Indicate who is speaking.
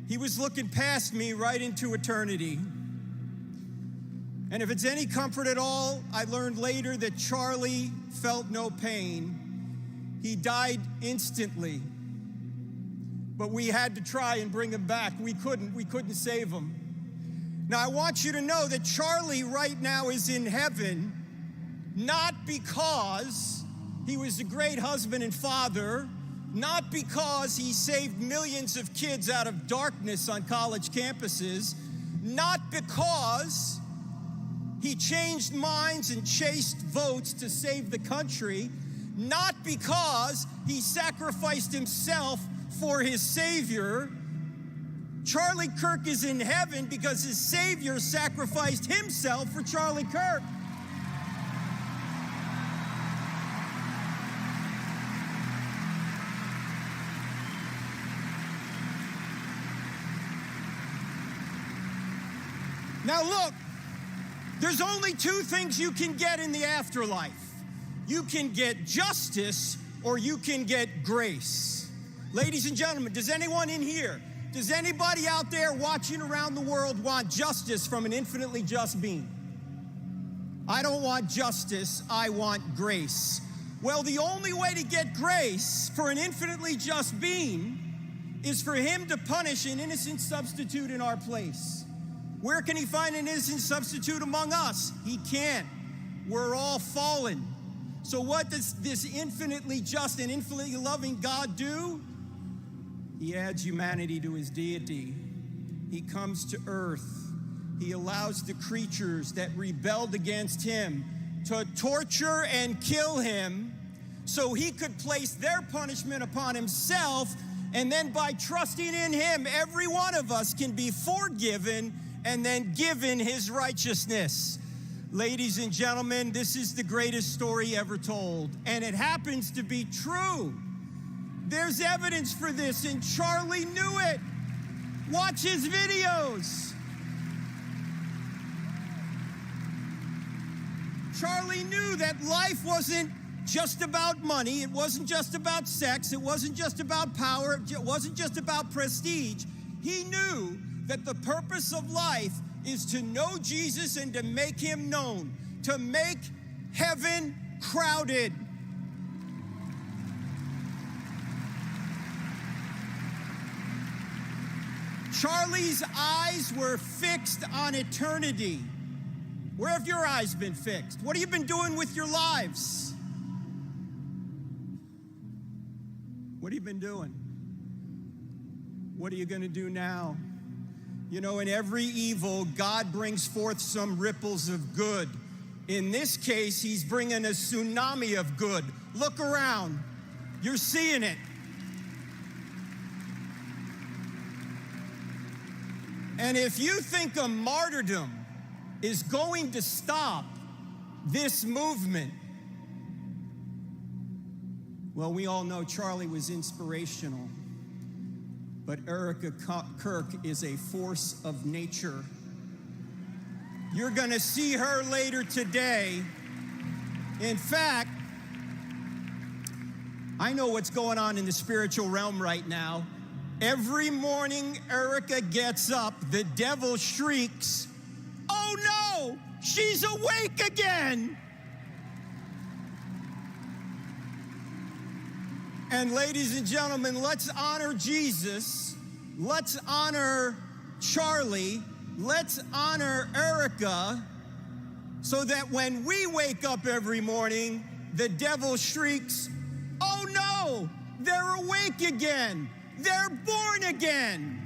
Speaker 1: He was looking past me right into eternity. And if it's any comfort at all, I learned later that Charlie felt no pain. He died instantly. But we had to try and bring him back. We couldn't save him. Now, I want you to know that Charlie right now is in heaven, not because he was a great husband and father, not because he saved millions of kids out of darkness on college campuses, not because he changed minds and chased votes to save the country, not because he sacrificed himself for his Savior. Charlie Kirk is in heaven because his Savior sacrificed himself for Charlie Kirk. Now look, there's only two things you can get in the afterlife. You can get justice or you can get grace. Ladies and gentlemen, does anyone in here, does anybody out there watching around the world want justice from an infinitely just being? I don't want justice, I want grace. Well, the only way to get grace for an infinitely just being is for him to punish an innocent substitute in our place. Where can he find an innocent substitute among us? He can't. We're all fallen. So what does this infinitely just and infinitely loving God do? He adds humanity to his deity. He comes to earth. He allows the creatures that rebelled against him to torture and kill him so he could place their punishment upon himself, and then by trusting in him, every one of us can be forgiven and then given his righteousness. Ladies and gentlemen, this is the greatest story ever told, and it happens to be true. There's evidence for this, and Charlie knew it. Watch his videos. Charlie knew that life wasn't just about money. It wasn't just about sex. It wasn't just about power. It wasn't just about prestige. He knew that the purpose of life is to know Jesus and to make him known, to make heaven crowded. Charlie's eyes were fixed on eternity. Where have your eyes been fixed? What have you been doing with your lives? What have you been doing? What are you going to do now? You know, in every evil, God brings forth some ripples of good. In this case, he's bringing a tsunami of good. Look around. You're seeing it. And if you think a martyrdom is going to stop this movement, well, we all know Charlie was inspirational. But Erika Kirk is a force of nature. You're going to see her later today. In fact, I know what's going on in the spiritual realm right now. Every morning Erika gets up, the devil shrieks, "Oh no, she's awake again!" And ladies and gentlemen, let's honor Jesus. Let's honor Charlie. Let's honor Erika so that when we wake up every morning, the devil shrieks, "Oh no, they're awake again. They're born again."